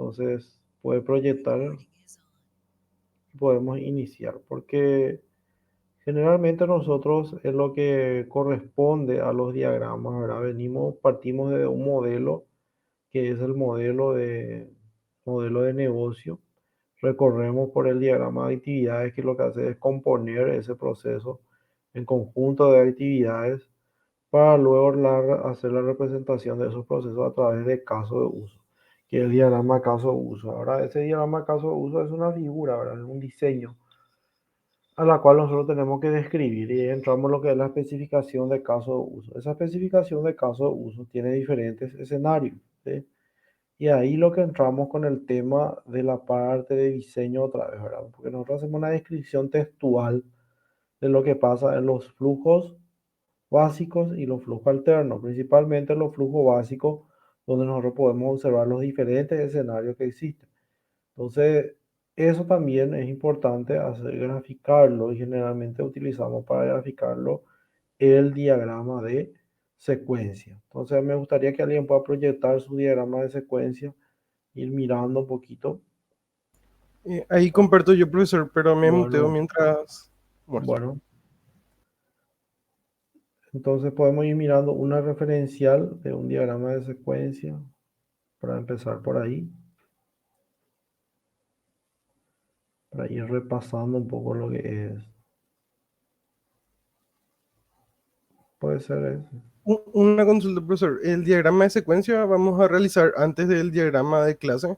Entonces puede proyectar, podemos iniciar, porque generalmente nosotros es lo que corresponde a los diagramas, ¿verdad? Partimos de un modelo que es el modelo de negocio. Recorremos por el diagrama de actividades, que lo que hace es componer ese proceso en conjunto de actividades para luego hacer la representación de esos procesos a través de caso de uso, que es el diagrama caso de uso. Ahora, ese diagrama caso de uso es una figura, ¿verdad? Es un diseño a la cual nosotros tenemos que describir, y entramos en lo que es la especificación de caso de uso. Esa especificación de caso de uso tiene diferentes escenarios, ¿sí? Y ahí lo que entramos con el tema de la parte de diseño otra vez, ¿verdad? Porque nosotros hacemos una descripción textual de lo que pasa en los flujos básicos y los flujos alternos, principalmente los flujos básicos, donde nosotros podemos observar los diferentes escenarios que existen. Entonces, eso también es importante hacer graficarlo, y generalmente utilizamos para graficarlo el diagrama de secuencia. Entonces, me gustaría que alguien pueda proyectar su diagrama de secuencia, ir mirando un poquito. Ahí comparto yo, profesor, pero me muteo Bueno, mientras muestro. bueno, entonces podemos ir mirando una referencial de un diagrama de secuencia para empezar por ahí, para ir repasando un poco lo que es. Puede ser eso. Una consulta, profesor. ¿El diagrama de secuencia vamos a realizar antes del diagrama de clase?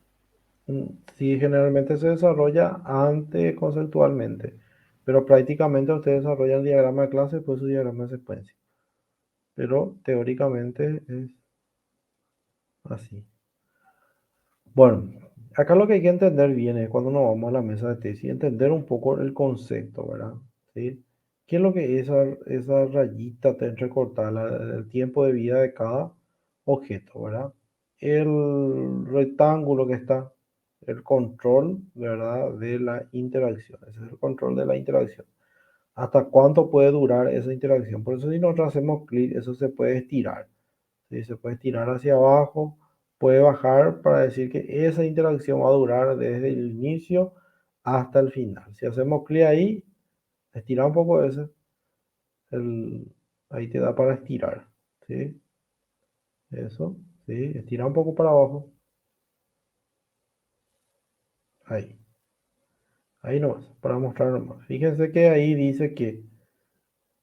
Sí, generalmente se desarrolla antes conceptualmente, pero prácticamente usted desarrolla el diagrama de clase, después su diagrama de secuencia. Pero teóricamente es así. Bueno, acá lo que hay que entender bien es cuando nos vamos a la mesa de tesis, entender un poco el concepto, ¿verdad? ¿Sí? ¿Qué es lo que es esa rayita entrecortada, el tiempo de vida de cada objeto, ¿verdad? El rectángulo que está, el control, ¿verdad? De la interacción. Ese es el control de la interacción. ¿Hasta cuánto puede durar esa interacción? Por eso si nosotros hacemos clic, eso se puede estirar. ¿Sí? Se puede estirar hacia abajo, puede bajar para decir que esa interacción va a durar desde el inicio hasta el final. Si hacemos clic ahí, estira un poco ese, ahí te da para estirar. ¿Sí? Eso, ¿sí? Estira un poco para abajo. Ahí. Ahí nomás, para mostrar nomás. Fíjense que ahí dice que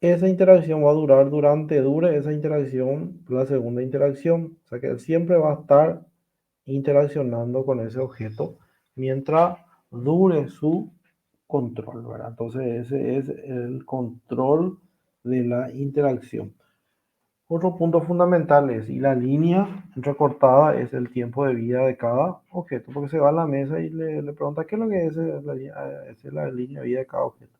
esa interacción va a durar dure esa interacción, la segunda interacción. O sea que él siempre va a estar interaccionando con ese objeto mientras dure su control, ¿verdad? Entonces ese es el control de la interacción. Otro punto fundamental es, y la línea recortada es el tiempo de vida de cada objeto, porque se va a la mesa y le pregunta qué es lo que es esa es la línea de vida de cada objeto.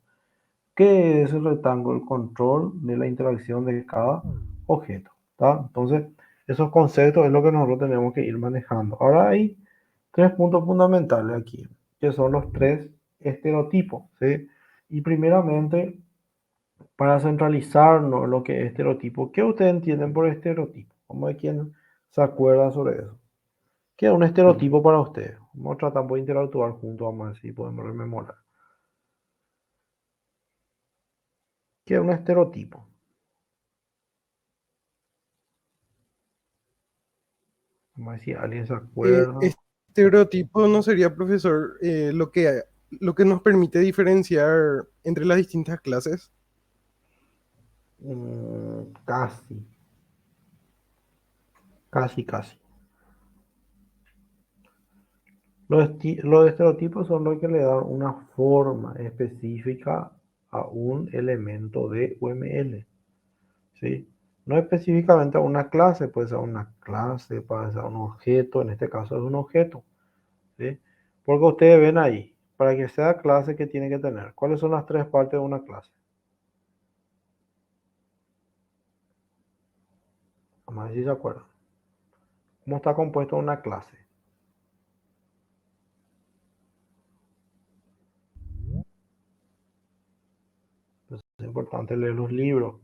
¿Qué es el rectángulo? El control de la interacción de cada objeto, ¿tá? Entonces, esos conceptos es lo que nosotros tenemos que ir manejando. Ahora hay tres puntos fundamentales aquí, que son los tres estereotipos, ¿sí? Y primeramente, para centralizarnos lo que es estereotipo, ¿qué ustedes entienden por estereotipo? ¿Cómo hay quien se acuerda sobre eso? ¿Qué es un estereotipo para ustedes? Vamos a tratar de interactuar juntos, vamos a ver si podemos rememorar. ¿Qué es un estereotipo? Vamos a ver si alguien se acuerda. Estereotipo no sería, profesor, lo que nos permite diferenciar entre las distintas clases. Casi, casi, casi. Los estereotipos son los que le dan una forma específica a un elemento de UML, ¿sí? No específicamente a una clase, puede ser una clase, puede ser un objeto, en este caso es un objeto, ¿sí? Porque ustedes ven ahí, para que sea clase, ¿qué tiene que tener? ¿Cuáles son las tres partes de una clase? Vamos a ver si se acuerdan. ¿Cómo está compuesto una clase? Entonces, es importante leer los libros.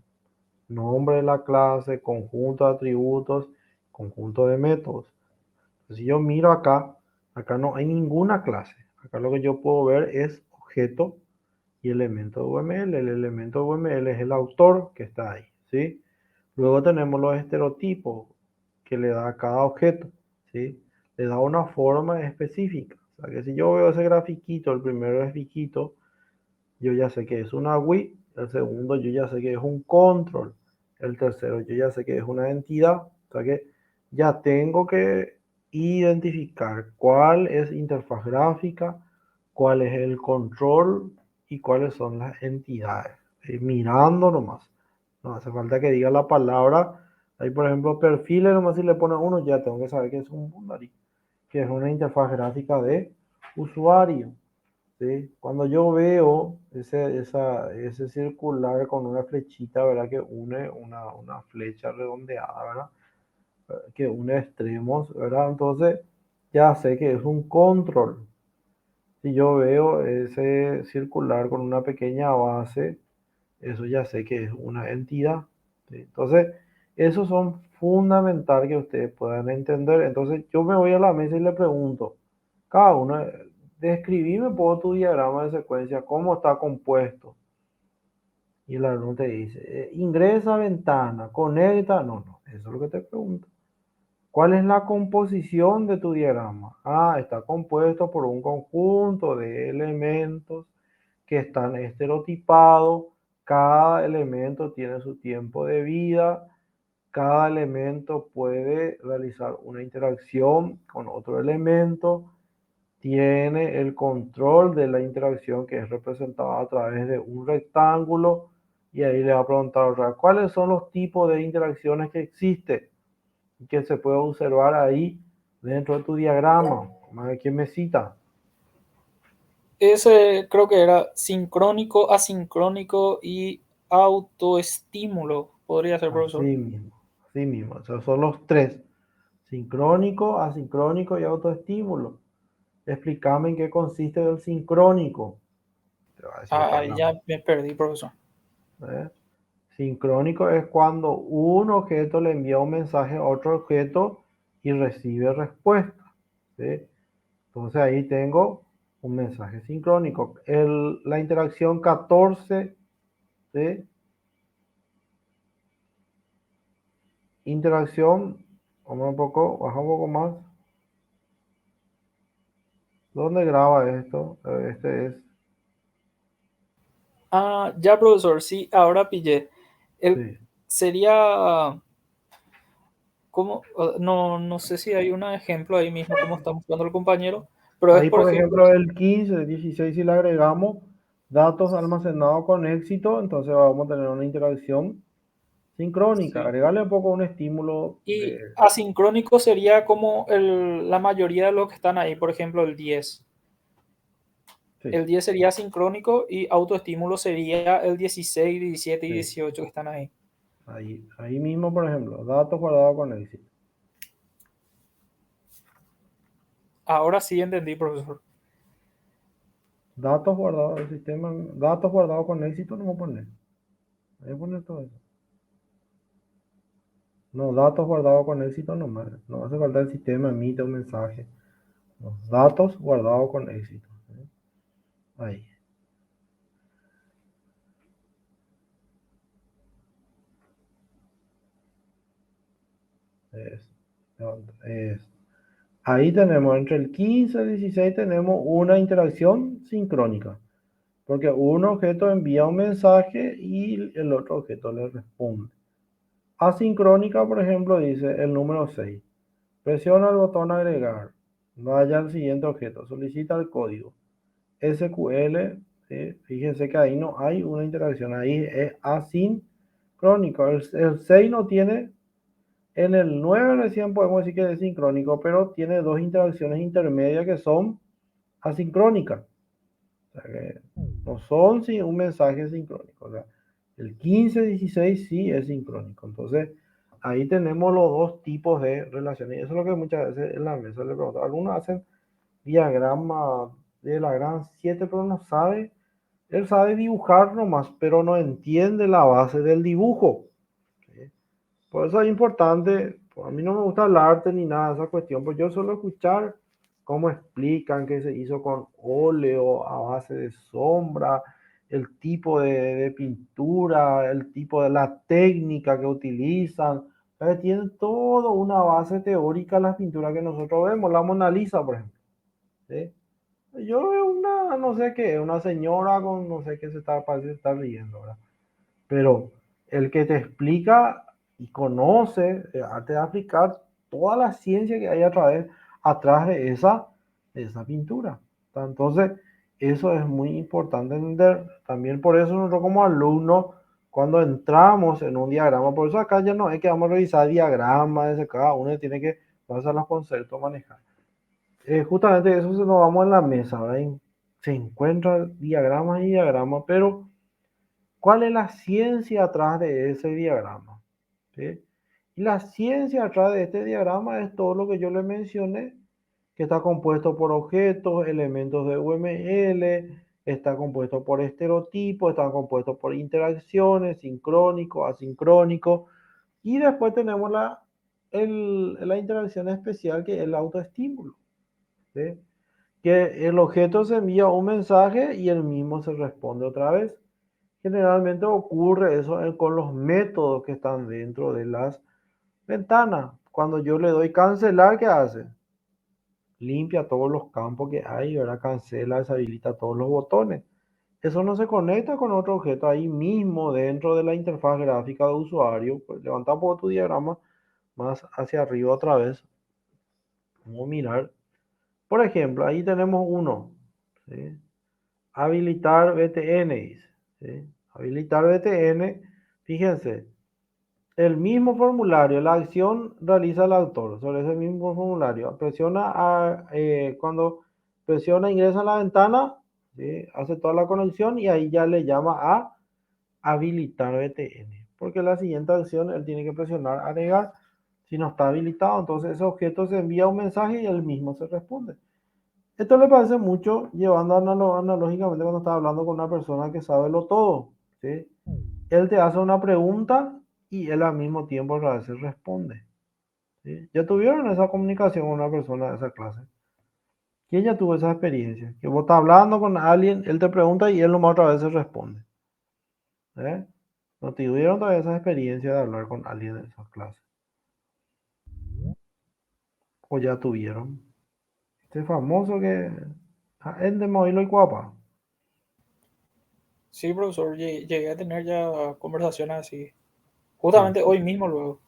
Nombre de la clase, conjunto de atributos, conjunto de métodos. Entonces, si yo miro acá, Acá no hay ninguna clase. Acá lo que yo puedo ver es objeto y elemento de UML. El elemento de UML es el autor que está ahí, ¿sí? Luego tenemos los estereotipos que le da a cada objeto, ¿sí? Le da una forma específica. O sea, que si yo veo ese grafiquito, el primer grafiquito, yo ya sé que es una GUI, el segundo yo ya sé que es un control, el tercero yo ya sé que es una entidad, o sea que ya tengo que identificar cuál es interfaz gráfica, cuál es el control y cuáles son las entidades. Mirando nomás, no hace falta que diga la palabra. Ahí por ejemplo perfiles, nomás si le pone uno ya tengo que saber que es un boundary, que es una interfaz gráfica de usuario. ¿Sí? Cuando yo veo ese circular con una flechita, ¿verdad? Que une una flecha redondeada, ¿verdad? Que une extremos, ¿verdad? Entonces ya sé que es un control. Si yo veo ese circular con una pequeña base, eso ya sé que es una entidad. ¿Sí? Entonces, esos son fundamental que ustedes puedan entender. Entonces, yo me voy a la mesa y le pregunto, cada uno, describime por tu diagrama de secuencia, cómo está compuesto. Y el alumno te dice, ingresa ventana, conecta. No, no, eso es lo que te pregunto. ¿Cuál es la composición de tu diagrama? Ah, está compuesto por un conjunto de elementos que están estereotipados. Cada elemento tiene su tiempo de vida. Cada elemento puede realizar una interacción con otro elemento. Tiene el control de la interacción que es representada a través de un rectángulo. Y ahí le va a preguntar, ¿cuáles son los tipos de interacciones que existen? Que se puede observar ahí dentro de tu diagrama. ¿Quién me cita? Ese creo que era sincrónico, asincrónico y autoestímulo. Podría ser, profesor. Así mismo, así mismo. Esos son los tres. Sincrónico, asincrónico y autoestímulo. Explícame en qué consiste el sincrónico. Te va a decir acá Ah, en la ya mesa. me perdí, profesor. ¿Eh? Sincrónico es cuando un objeto le envía un mensaje a otro objeto y recibe respuesta. ¿Sí? Entonces ahí tengo un mensaje sincrónico. La interacción 14, ¿sí? Interacción, vamos un poco, baja un poco más. ¿Dónde graba esto? Este es, Ah, ya, profesor, sí, ahora pillé. El, sí. sería, ¿cómo? No, no sé si hay un ejemplo ahí mismo, como está mostrando el compañero, pero es, Ahí, por por ejemplo, ejemplo, el 15, el 16, si le agregamos datos almacenados con éxito, entonces vamos a tener una interacción sincrónica. sí. Agregarle un poco un estímulo de... Y asincrónico sería como la mayoría de los que están ahí, por ejemplo, el 10. Sí, El 10 sería asincrónico y autoestímulo sería el 16, 17 y sí. 18 que están ahí. Ahí mismo, por ejemplo, datos guardados con éxito. Ahora sí entendí, profesor. Datos guardados del sistema, datos guardados con éxito, no voy a poner. Voy a poner todo eso. No, datos guardados con éxito nomás. No hace falta el sistema emite un mensaje. Los datos guardados con éxito. ¿Sí? Ahí. Es, es. Ahí tenemos entre el 15 y el 16 tenemos una interacción sincrónica. Porque un objeto envía un mensaje y el otro objeto le responde. Asincrónica, por ejemplo, dice el número 6. Presiona el botón agregar. Vaya al siguiente objeto. Solicita el código. SQL. ¿Sí? Fíjense que ahí no hay una interacción. Ahí es asincrónico. El 6 no tiene. En el 9 recién podemos decir que es sincrónico, pero tiene dos interacciones intermedias que son asincrónicas. O sea que no son un mensaje sincrónico. O sea, el 15-16 sí es sincrónico. Entonces, ahí tenemos los dos tipos de relaciones. Y eso es lo que muchas veces en la mesa le pregunto. Algunos hacen diagrama de la gran 7, pero no sabe. Él sabe dibujar nomás, pero no entiende la base del dibujo. ¿Sí? Por eso es importante. A mí no me gusta el arte ni nada de esa cuestión, pues yo suelo escuchar cómo explican que se hizo con óleo a base de sombra, el tipo de pintura, el tipo de la técnica que utilizan. Tienen toda una base teórica las pinturas que nosotros vemos, la Mona Lisa, por ejemplo. ¿Sí? Yo veo una, no sé qué, una señora con no sé qué parece que se está riendo, ¿verdad? Pero el que te explica y conoce, te va a explicar toda la ciencia que hay atrás de esa pintura. Entonces, eso es muy importante entender. También por eso nosotros como alumnos, cuando entramos en un diagrama, por eso acá ya no es que vamos a revisar diagramas, cada uno tiene que pasar los conceptos, manejar. Justamente eso se nos vamos en la mesa, ¿verdad? Y se encuentran diagramas y diagramas, pero ¿cuál es la ciencia atrás de ese diagrama? ¿Sí? Y la ciencia atrás de este diagrama es todo lo que yo le mencioné, que está compuesto por objetos, elementos de UML, está compuesto por estereotipos, está compuesto por interacciones, sincrónico, asincrónico, y después tenemos la interacción especial que es el autoestímulo. ¿Sí? Que el objeto se envía un mensaje y el mismo se responde otra vez. Generalmente ocurre eso con los métodos que están dentro de las ventanas. Cuando yo le doy cancelar, ¿qué hace? Limpia todos los campos que hay, ¿verdad? Cancela, deshabilita todos los botones. Eso no se conecta con otro objeto ahí mismo dentro de la interfaz gráfica de usuario. Pues levanta un poco tu diagrama más hacia arriba otra vez. Vamos a mirar. Por ejemplo, ahí tenemos uno. ¿Sí? Habilitar VTN. ¿Sí? Habilitar VTN. Fíjense, el mismo formulario, la acción realiza el autor sobre ese mismo formulario. Cuando presiona, ingresa a la ventana, ¿sí? Hace toda la conexión y ahí ya le llama a habilitar VTN. Porque la siguiente acción él tiene que presionar agregar. Si no está habilitado, entonces ese objeto se envía un mensaje y él mismo se responde. Esto le parece mucho llevando analógicamente cuando está hablando con una persona que sabe lo todo. ¿Sí? Él te hace una pregunta y él al mismo tiempo a veces responde. ¿Sí? ¿Ya tuvieron esa comunicación con una persona de esa clase? ¿Quién ya tuvo esa experiencia? Que vos estás hablando con alguien, él te pregunta y él nomás otra vez responde. ¿Eh? ¿No tuvieron todavía esa experiencia de hablar con alguien de esa clase? ¿O ya tuvieron? Este famoso que... Es de Mobilo y Cuapa. Sí, profesor, llegué a tener ya conversaciones así. Sí. Justamente hoy mismo luego.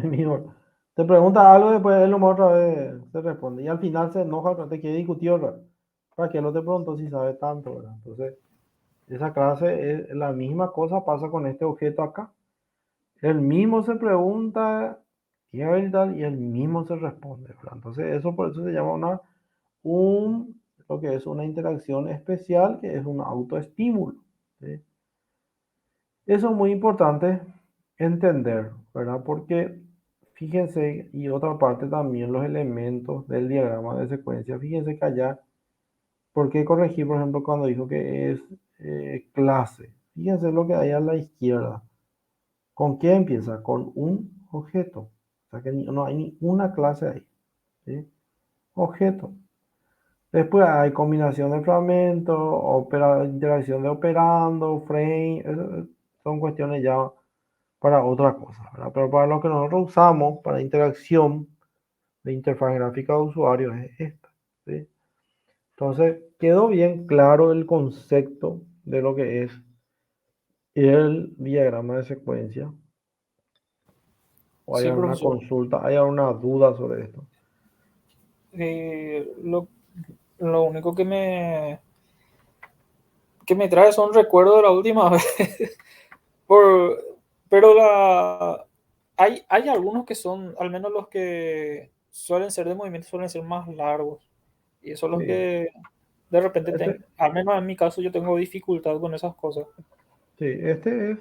Mismo. Te pregunta algo y después él nomás otra vez se responde. Y al final se enoja, te quiere discutir otra vez. ¿Para qué no te preguntó si sabe tanto, verdad? Entonces, esa clase es la misma cosa pasa con este objeto acá. Él mismo se pregunta y él mismo se responde, ¿verdad? Entonces, eso por eso se llama lo que es una interacción especial, que es un autoestímulo. ¿Sí? Eso es muy importante entender, ¿verdad? Porque fíjense, y otra parte también los elementos del diagrama de secuencia, fíjense que allá, ¿por qué corregí, por ejemplo, cuando dijo que es clase? Fíjense lo que hay a la izquierda. ¿Con qué empieza? Con un objeto. O sea que no hay ni una clase ahí. ¿Sí? Objeto. Después hay combinación de fragmentos, interacción de operando, frame, son cuestiones ya para otra cosa, ¿verdad? Pero para lo que nosotros usamos para interacción de interfaz gráfica de usuario es esta. ¿Sí? Entonces, quedó bien claro el concepto de lo que es el diagrama de secuencia. ¿O hay Sí, alguna profesor. consulta, hay alguna duda sobre esto? Eh, lo, lo único que me trae son recuerdos de la última vez. Por, pero hay algunos que son, al menos los que suelen ser de movimiento, suelen ser más largos. Y eso es lo Sí. que de repente, Este, al menos en mi caso, yo tengo dificultad con esas cosas. sí, este es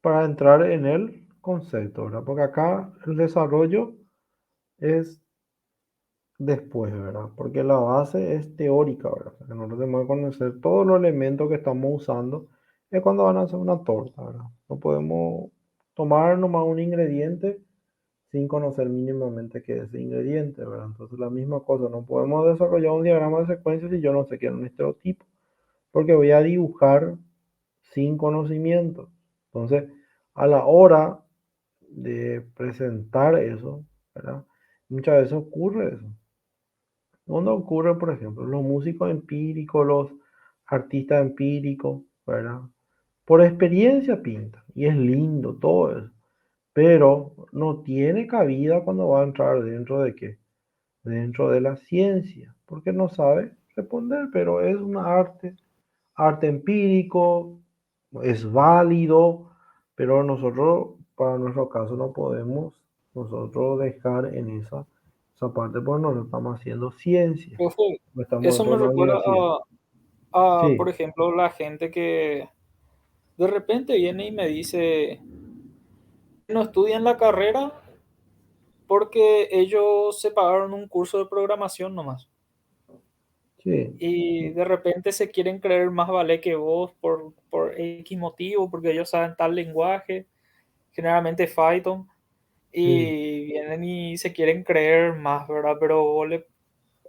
para entrar en el concepto, ¿verdad? Porque acá el desarrollo es después, ¿verdad? Porque la base es teórica, ¿verdad? O sea, que nosotros tenemos que conocer todos los elementos que estamos usando. Es cuando van a hacer una torta, ¿verdad? No podemos tomar nomás un ingrediente sin conocer mínimamente qué es ese ingrediente, ¿verdad? Entonces la misma cosa, no podemos desarrollar un diagrama de secuencia si yo no sé qué es un estereotipo, porque voy a dibujar sin conocimiento. Entonces, a la hora de presentar eso, ¿verdad? Muchas veces ocurre eso. ¿Dónde ocurre, por ejemplo, los músicos empíricos, los artistas empíricos, ¿verdad? Por experiencia pintan y es lindo todo eso, pero no tiene cabida cuando va a entrar dentro de qué, dentro de la ciencia, porque no sabe responder, pero es un arte empírico, es válido, pero nosotros, para nuestro caso, no podemos nosotros dejar en esa parte porque nosotros estamos haciendo ciencia, Profe, no estamos eso dentro me de la recuerda universidad. por Sí, ejemplo, la gente que de repente viene y me dice que no estudian la carrera porque ellos se pagaron un curso de programación nomás. sí, Y de repente se quieren creer más vale que vos por X motivo, porque ellos saben tal lenguaje, generalmente Python, sí, y vienen y se quieren creer más, ¿verdad? Pero vos le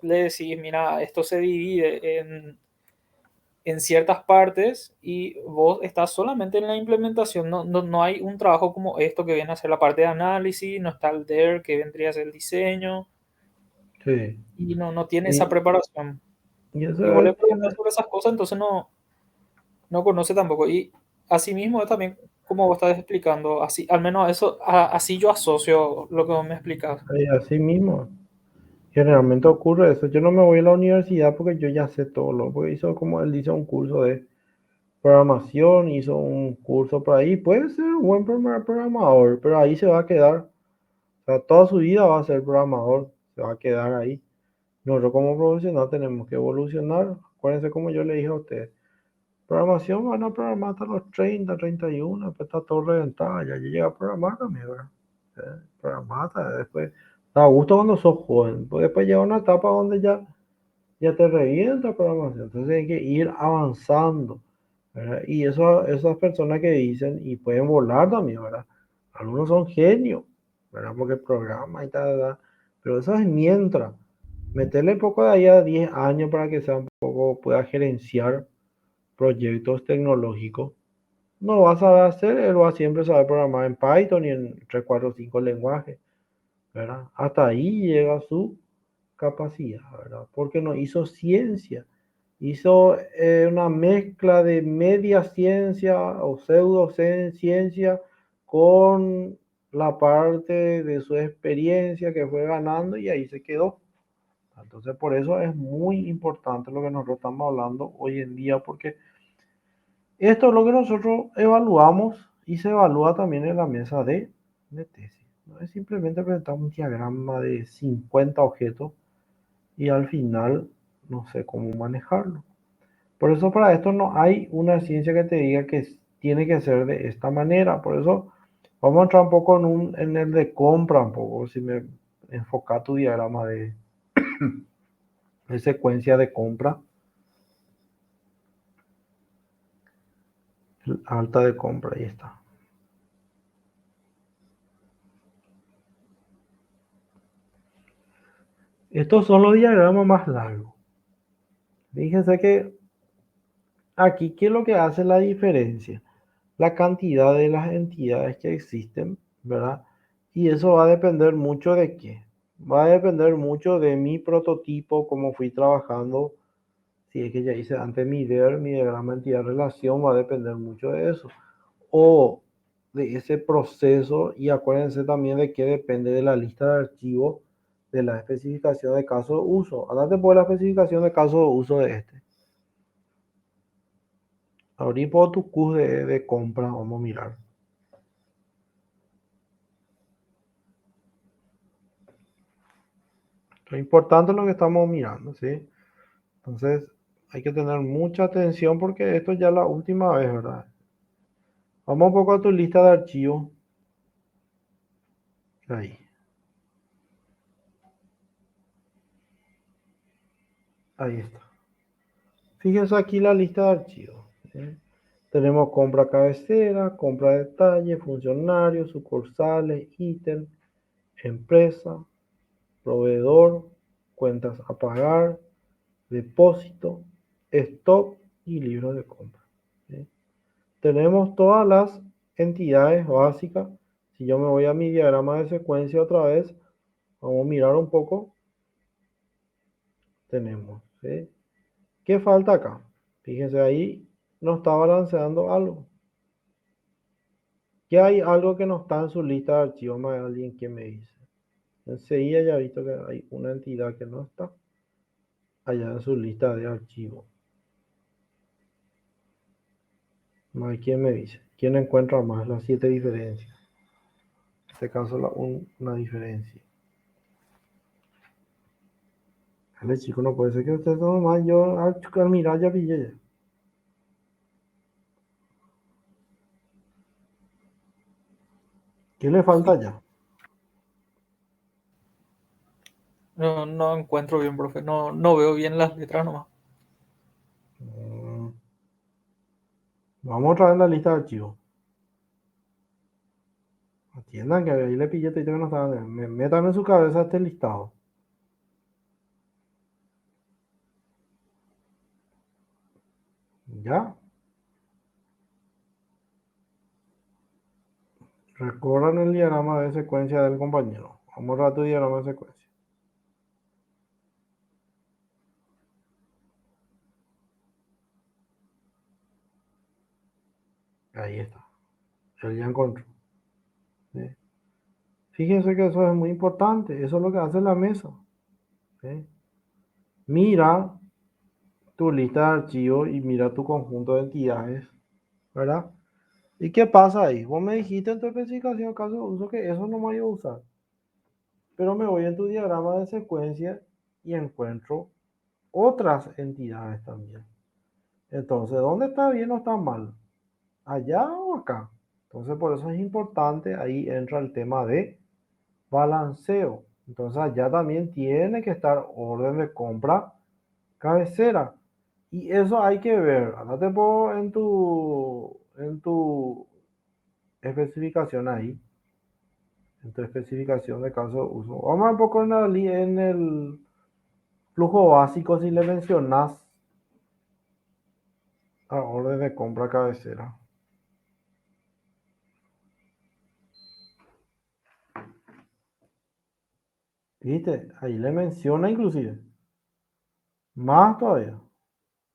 decís, mira, esto se divide en ciertas partes y vos estás solamente en la implementación, no hay un trabajo como esto que viene a ser la parte de análisis, no está el DER que vendría a ser el diseño, sí. y no tiene esa Y, preparación. y Y vos eso le preguntas tiene, sobre esas cosas, entonces no conoce tampoco. Y asimismo es también, como vos estás explicando, así, al menos eso, así yo asocio lo que vos me explicas. así mismo. Generalmente ocurre eso. Yo no me voy a la universidad porque yo ya sé todo lo, porque hizo como él dice un curso de programación, hizo un curso por ahí, puede ser un buen programador, pero ahí se va a quedar. O sea, toda su vida va a ser programador, se va a quedar ahí. Nosotros como profesional tenemos que evolucionar. Acuérdense como yo le dije a ustedes, programación van a programar hasta los 30, 31, después está todo reventado, ya llega a programar también, ¿verdad? Programar después, da gusto cuando sos joven, pues después llega una etapa donde ya te revienta programación, entonces hay que ir avanzando, ¿verdad? Y eso, esas personas que dicen, y pueden volar también, ¿verdad? Algunos son genios, ¿verdad? Porque programan y tal, pero eso es mientras. Meterle poco de ahí a 10 años para que sea un poco, pueda gerenciar proyectos tecnológicos. No va a saber hacer, él va a siempre saber programar en Python y en 3 4 5 lenguajes, ¿verdad? Hasta ahí llega su capacidad, ¿verdad? Porque no hizo ciencia, hizo una mezcla de media ciencia o pseudociencia con la parte de su experiencia que fue ganando y ahí se quedó. Entonces, por eso es muy importante lo que nosotros estamos hablando hoy en día, porque esto es lo que nosotros evaluamos y se evalúa también en la mesa de tesis. No es simplemente presentar un diagrama de 50 objetos y al final no sé cómo manejarlo. Por eso para esto no hay una ciencia que te diga que tiene que ser de esta manera. Por eso vamos a entrar un poco en el de compra, un poco, si me enfoca tu diagrama de secuencia de compra, alta de compra, ahí está. Estos son los diagramas más largos. Fíjense que aquí, ¿qué es lo que hace la diferencia? La cantidad de las entidades que existen, ¿verdad? Y eso va a depender mucho de qué. Va a depender mucho de mi prototipo, cómo fui trabajando. Si es que ya hice antes mi DER, mi diagrama entidad-relación, va a depender mucho de eso. O de ese proceso, y acuérdense también de que depende de la lista de archivos de la especificación de caso de uso. Andate por la especificación de caso de uso de este. Abrí por tu CUS de compra, vamos a mirar. Lo importante es lo que estamos mirando, ¿sí? Entonces, hay que tener mucha atención porque esto ya es la última vez, ¿verdad? Vamos un poco a tu lista de archivos. Ahí, ahí está. Fíjense aquí la lista de archivos, ¿sí? Tenemos compra cabecera, compra detalle, funcionarios, sucursales, ítem, empresa, proveedor, cuentas a pagar, depósito, stock y libro de compra. ¿Sí? Tenemos todas las entidades básicas. Si yo me voy a mi diagrama de secuencia otra vez, vamos a mirar un poco. Tenemos, ¿sí? ¿Qué falta acá? Fíjense ahí, nos está balanceando algo. ¿Qué hay algo que no está en su lista de archivos? Más alguien que me dice. Enseguida ya he visto que hay una entidad que no está allá en su lista de archivos. Más quién me dice. ¿Quién encuentra más las 7 diferencias? En este caso una diferencia. Dale, chico, no puede ser que usted todo mal. Yo al mirar ya pillé ya. ¿Qué le falta ya? No encuentro bien, profe. No veo bien las letras nomás. Vamos otra vez la lista de archivos. Atiendan que ahí le pillé y que no estaban. Metan en su cabeza este listado. ¿Ya? Recorran el diagrama de secuencia del compañero. Vamos a tu diagrama de secuencia. Ahí está. Él ya encontró. ¿Sí? Fíjense que eso es muy importante. Eso es lo que hace la mesa. ¿Sí? Mira tu lista de archivos y mira tu conjunto de entidades. ¿Verdad? ¿Y qué pasa ahí? Vos me dijiste en tu especificación caso de uso que eso no me voy a usar. Pero me voy en tu diagrama de secuencia y encuentro otras entidades también. Entonces, ¿dónde está bien o está mal? ¿Allá o acá? Entonces, por eso es importante, ahí entra el tema de balanceo. Entonces, allá también tiene que estar orden de compra cabecera. Y eso hay que ver. Andate en tu especificación ahí. En tu especificación de caso de uso. Vamos a ver un poco en el flujo básico si le mencionas a orden de compra cabecera. ¿Viste? Ahí le menciona inclusive. Más todavía.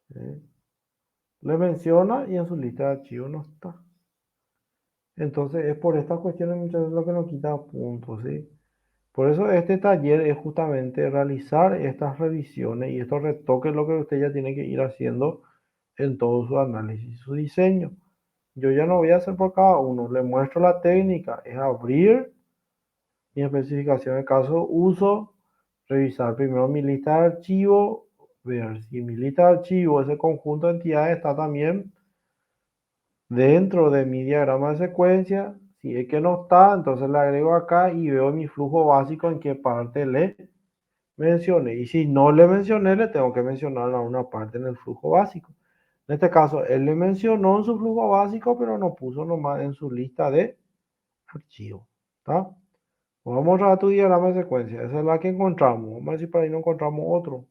¿Sí? Le menciona y en su lista de archivos no está. Entonces es por estas cuestiones muchas veces lo que nos quita puntos, ¿sí? Por eso este taller es justamente realizar estas revisiones y estos retoques, lo que usted ya tiene que ir haciendo en todo su análisis, su diseño. Yo ya no voy a hacer por cada uno, le muestro la técnica, es abrir mi especificación de caso uso, revisar primero mi lista de archivos, ver si mi lista de archivos, ese conjunto de entidades está también dentro de mi diagrama de secuencia. Si es que no está, entonces le agrego acá y veo mi flujo básico en qué parte le mencioné. Y si no le mencioné, le tengo que mencionar a una parte en el flujo básico. En este caso, él le mencionó en su flujo básico, pero no puso nomás en su lista de archivos. ¿Está? Vamos a tu diagrama de secuencia. Esa es la que encontramos. Vamos a ver si por ahí no encontramos otro.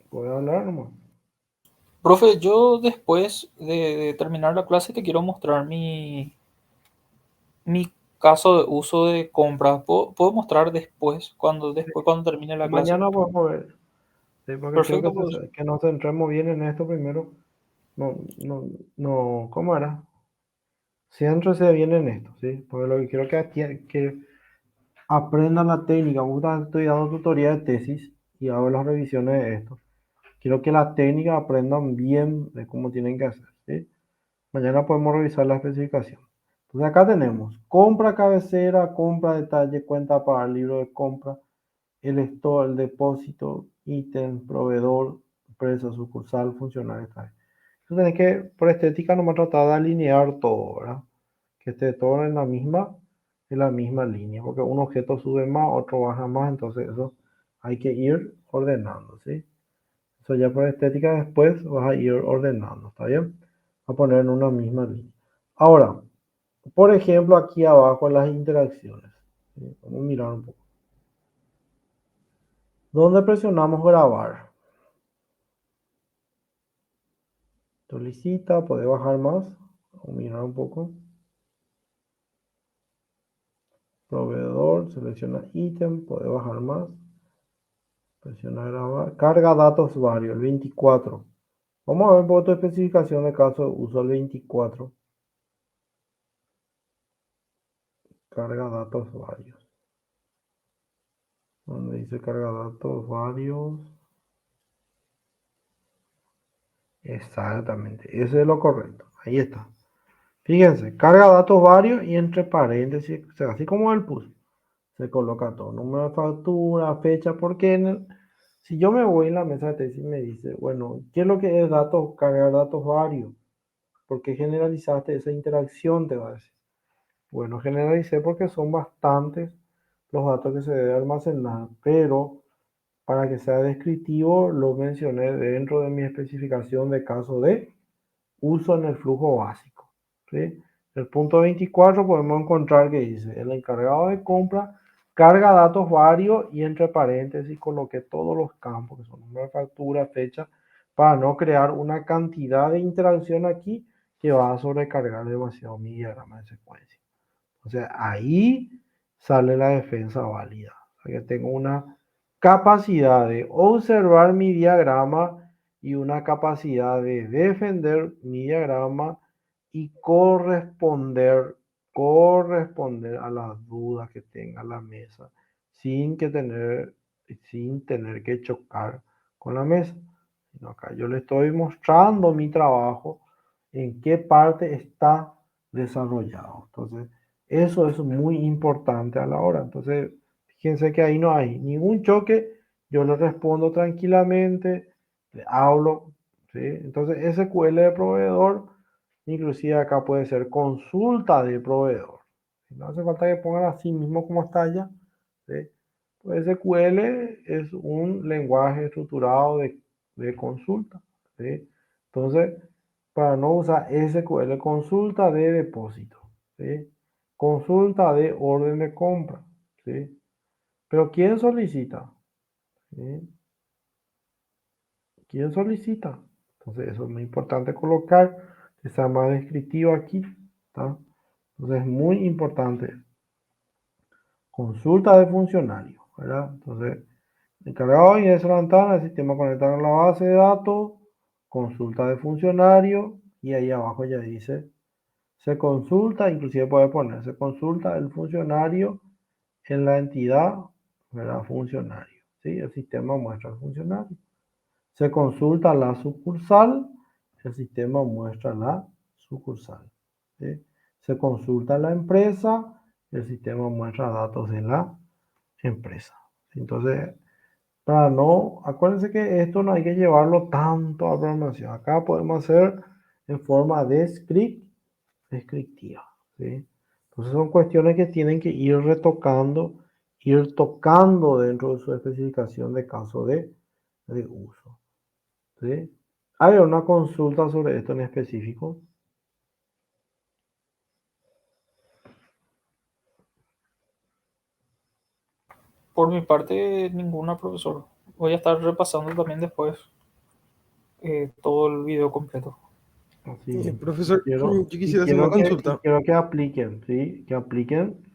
Puedes hablar nomás. Profe, yo después de terminar la clase te quiero mostrar mi caso de uso de compra. ¿Puedo mostrar después cuando termine la clase? Mañana podemos ver. Sí, porque quiero Perfecto, profesor. que nos centremos bien en esto primero. No, no, no, ¿cómo era? Céntrese bien en esto, ¿sí? Porque lo que quiero que aprendan la técnica. Justamente estoy dando tutoría de tesis y hago las revisiones de esto. Quiero que la técnica aprendan bien de cómo tienen que hacer, ¿sí? Mañana podemos revisar la especificación. Entonces acá tenemos compra cabecera, compra detalle, cuenta para libro de compra, el store, el depósito, ítem, proveedor, empresa, sucursal, funcionario. Entonces tenés que, por estética, nomás tratar de alinear todo, ¿verdad? Que esté todo en la misma línea, porque un objeto sube más, otro baja más, entonces eso hay que ir ordenando, ¿sí? Eso ya por estética después vas a ir ordenando, ¿está bien? A poner en una misma línea. Ahora, por ejemplo, aquí abajo en las interacciones. ¿Sí? Vamos a mirar un poco. ¿Dónde presionamos grabar? Solicita, puede bajar más. Vamos a mirar un poco. Proveedor, selecciona ítem, puede bajar más. Presiona grabar. Carga datos varios, el 24. Vamos a ver un poco tu especificación de caso de uso el 24. Carga datos varios. Donde dice carga datos varios. Exactamente, ese es lo correcto. Ahí está. Fíjense, carga datos varios y entre paréntesis, o sea, así como el push, se coloca todo, número de factura, fecha, porque si yo me voy en la mesa de tesis y me dice, bueno, ¿qué es lo que es datos, cargar datos varios? ¿Por qué generalizaste esa interacción? Te va a decir. Bueno, generalicé porque son bastantes los datos que se deben almacenar, pero para que sea descriptivo lo mencioné dentro de mi especificación de caso de uso en el flujo básico. ¿Sí? El punto 24 podemos encontrar que dice, el encargado de compra carga datos varios y entre paréntesis coloqué todos los campos, que son número de factura, fecha, para no crear una cantidad de interacción aquí que va a sobrecargar demasiado mi diagrama de secuencia. O sea, ahí sale la defensa válida. O sea, que tengo una capacidad de observar mi diagrama y una capacidad de defender mi diagrama y corresponder a las dudas que tenga la mesa sin tener que chocar con la mesa. Sino acá yo le estoy mostrando mi trabajo, en qué parte está desarrollado. Entonces, eso es muy importante a la hora. Entonces, fíjense que ahí no hay ningún choque. Yo le respondo tranquilamente, le hablo, ¿sí? Entonces, SQL de proveedor, inclusive acá puede ser consulta de proveedor. No hace falta que pongan así mismo como está allá, ¿sí? Pues SQL es un lenguaje estructurado de consulta, ¿sí? Entonces, para no usar SQL, consulta de depósito, ¿sí? Consulta de orden de compra, ¿sí? Pero ¿quién solicita? ¿Sí? ¿Quién solicita? Entonces eso es muy importante colocar, que sea más descriptivo aquí, ¿tá? Entonces es muy importante. Consulta de funcionario, ¿verdad? Entonces, encargado de ingreso a la ventana, el sistema conectado a la base de datos, consulta de funcionario, y ahí abajo ya dice se consulta, inclusive puede poner, se consulta el funcionario en la entidad, ¿verdad? Funcionario, ¿sí? El sistema muestra al funcionario. Se consulta la sucursal, el sistema muestra la sucursal, ¿sí? Se consulta la empresa, el sistema muestra datos de la empresa. Entonces, para no, acuérdense que esto no hay que llevarlo tanto a programación. Acá podemos hacer en forma de script descriptiva, ¿sí? Entonces son cuestiones que tienen que ir retocando, ir tocando dentro de su especificación de caso de uso, ¿sí? ¿Hay una consulta sobre esto en específico? Por mi parte, ninguna, profesor. Voy a estar repasando también después todo el video completo. Así es. Profesor, yo Y quisiera hacer una quiero consulta. que apliquen, ¿sí? Que apliquen,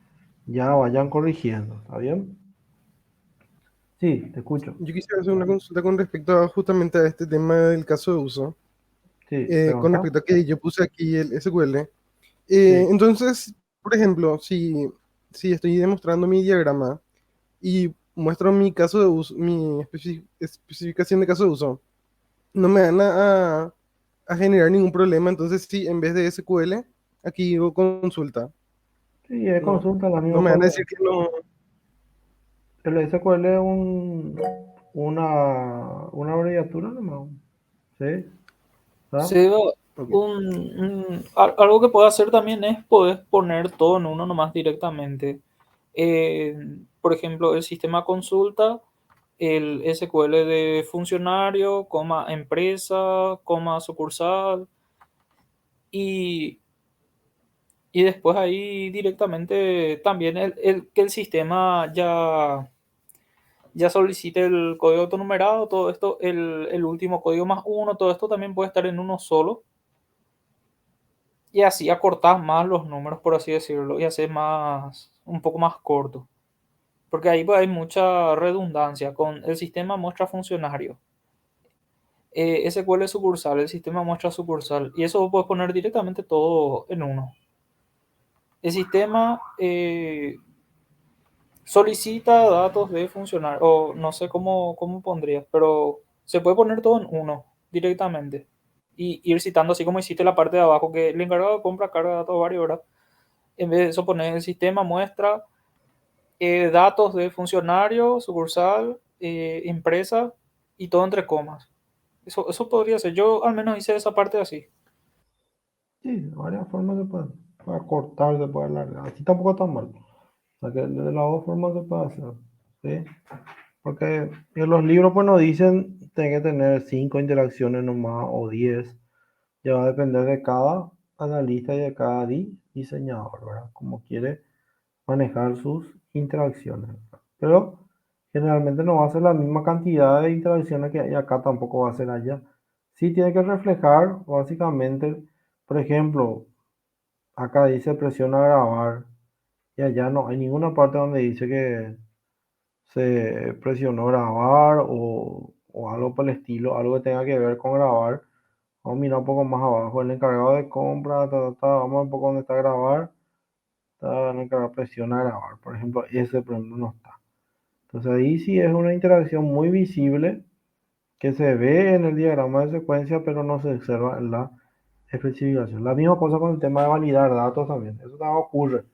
ya vayan corrigiendo, ¿está bien? Sí, te escucho. Yo quisiera hacer una consulta con respecto justamente a este tema del caso de uso. Sí, Con pregunta. respecto a que yo puse aquí el SQL. Sí, Entonces, por ejemplo, si estoy demostrando mi diagrama y muestro mi caso de uso, mi especificación de caso de uso, no me van a generar ningún problema. Entonces, sí, en vez de SQL, aquí digo consulta. sí, es No, consulta la no misma me van a forma. decir que no. El SQL es una abreviatura nomás. ¿Sí? ¿Está? Sí, Ok. algo que puedo hacer también es poder poner todo en uno nomás directamente. Por ejemplo, el sistema consulta, el SQL de funcionario, coma empresa, coma sucursal y Y después ahí directamente también que el sistema ya solicite el código autonumerado, todo esto, el último código más uno, todo esto también puede estar en uno solo. Y así acortás más los números, por así decirlo, y haces más, un poco más corto. Porque ahí pues, hay mucha redundancia con el sistema muestra funcionario. SQL sucursal, el sistema muestra sucursal. Y eso vos puedes poner directamente todo en uno. El sistema solicita datos de funcionario, o no sé cómo pondrías, pero se puede poner todo en uno directamente. Y ir citando así como hiciste la parte de abajo, que el encargado de compra carga datos varios, ¿verdad? En vez de eso poner el sistema muestra datos de funcionario, sucursal, empresa y todo entre comas. Eso podría ser. Yo al menos hice esa parte así. Sí, de varias formas se puede cortar, se puede alargar. Así tampoco está mal. O sea que de las dos formas se puede hacer. ¿Sí? Porque en los libros pues nos dicen tiene que tener 5 interacciones nomás o 10. Ya va a depender de cada analista y de cada diseñador, ¿verdad? Cómo quiere manejar sus interacciones. Pero generalmente no va a ser la misma cantidad de interacciones que hay acá, tampoco va a ser allá. Sí tiene que reflejar básicamente, por ejemplo, acá dice presiona grabar y allá no hay ninguna parte donde dice que se presionó grabar o algo por el estilo, algo que tenga que ver con grabar. Vamos a mirar un poco más abajo, el encargado de compra, vamos un poco donde está grabar, está el encargado presiona grabar, por ejemplo, ese por ejemplo no está. Entonces ahí sí es una interacción muy visible que se ve en el diagrama de secuencia, pero no se observa en la especificación. La misma cosa con el tema de validar datos también, eso también ocurre.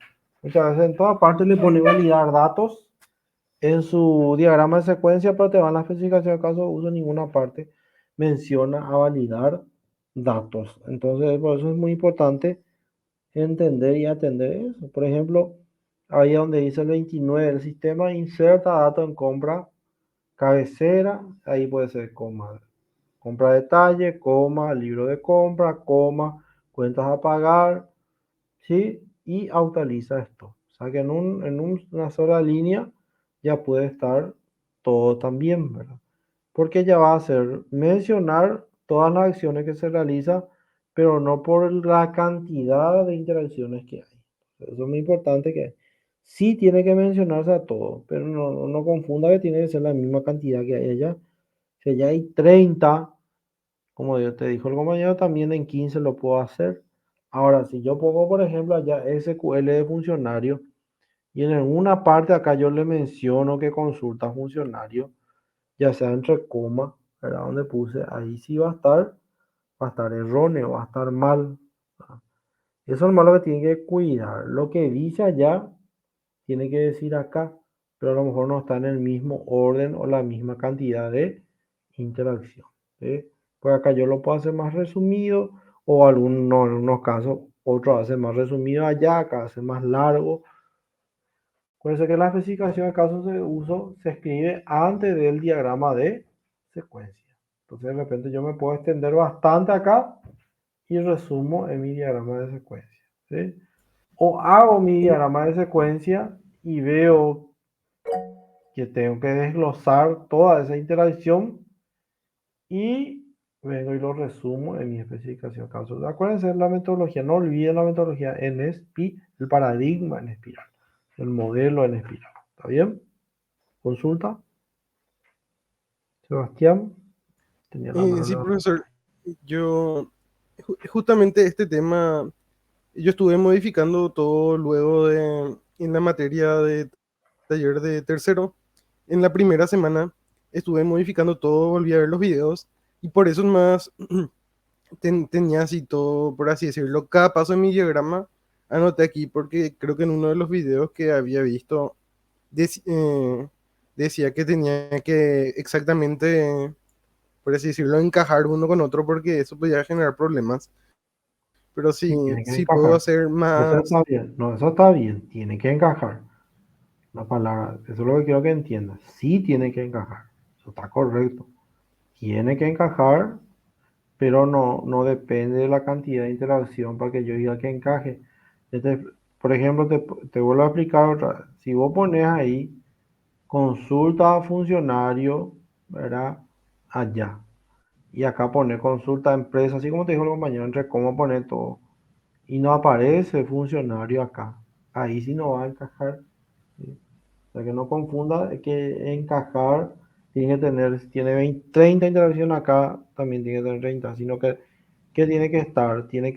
Muchas veces en todas partes le pone validar datos en su diagrama de secuencia, pero te va en la especificación de caso de uso, en ninguna parte menciona a validar datos. Entonces, por eso es muy importante entender y atender eso. Por ejemplo, ahí donde dice el 29, el sistema inserta datos en compra cabecera, ahí puede ser coma, compra detalle, coma, libro de compra, coma, cuentas a pagar, ¿sí? Y actualiza esto. O sea que una sola línea ya puede estar todo también, ¿verdad? Porque ya va a hacer mencionar todas las acciones que se realizan, pero no por la cantidad de interacciones que hay. Eso es muy importante que sí tiene que mencionarse a todo, pero no confunda que tiene que ser la misma cantidad que hay allá. Si allá hay 30, como yo te dijo el compañero, también en 15 lo puedo hacer. Ahora, si yo pongo, por ejemplo, allá SQL de funcionario y en alguna parte acá yo le menciono que consulta funcionario, ya sea entre comas, ¿verdad? Donde puse, ahí sí va a estar erróneo, va a estar mal. ¿Verdad? Eso es malo que tiene que cuidar. Lo que dice allá, tiene que decir acá, pero a lo mejor no está en el mismo orden o la misma cantidad de interacción. ¿Sí? Pues acá yo lo puedo hacer más resumido o en algunos casos otro hace más resumido allá, acá hace más largo. Acuérdense que la especificación de casos de uso se escribe antes del diagrama de secuencia. Entonces de repente yo me puedo extender bastante acá y resumo en mi diagrama de secuencia. ¿Sí? O hago mi diagrama de secuencia y veo que tengo que desglosar toda esa interacción y vengo y lo resumo en mi especificación de casos. Acuérdense de la metodología, no olviden la metodología en SPI, el paradigma en espiral, el modelo en espiral. ¿Está bien? Consulta. Sebastián, tenía la mano Sí, levantada. profesor, yo justamente este tema, yo estuve modificando todo luego en la materia de taller de tercero. En la primera semana estuve modificando todo, volví a ver los videos y por eso es más tenía así todo, por así decirlo, cada paso de mi diagrama anoté aquí porque creo que en uno de los videos que había visto dec- eh, decía que tenía que exactamente, por así decirlo, encajar uno con otro porque eso podía generar problemas. Pero sí, Sí, tiene que sí puedo encajar. hacer Eso más. está bien. No, eso está bien. Tiene que encajar. La palabra, eso es lo que quiero que entiendas. Sí tiene que encajar. Eso está correcto. Tiene que encajar, pero no depende de la cantidad de interacción para que yo diga que encaje. Este, por ejemplo, te vuelvo a explicar otra vez. Si vos pones ahí consulta a funcionario, ¿verdad? Allá. Y acá pone consulta a empresa, así como te dijo el compañero, entre cómo poner todo. Y no aparece funcionario acá. Ahí sí no va a encajar. ¿Sí? O sea que no confunda que encajar tiene que tener, si tiene 20, 30 interacciones acá, también tiene que tener 30, sino que tiene que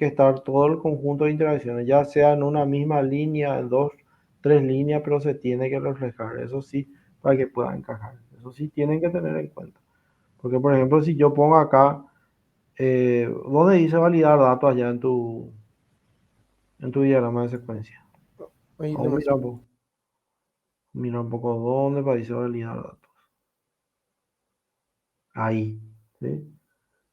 estar todo el conjunto de interacciones, ya sea en una misma línea, en dos, tres líneas, pero se tiene que reflejar, eso sí, para que pueda encajar. Eso sí tienen que tener en cuenta. Porque, por ejemplo, si yo pongo acá, ¿dónde dice validar datos allá en tu diagrama de secuencia? Ahí Vamos a nomás. mirar un poco dónde para dice validar datos. Ahí, ¿sí?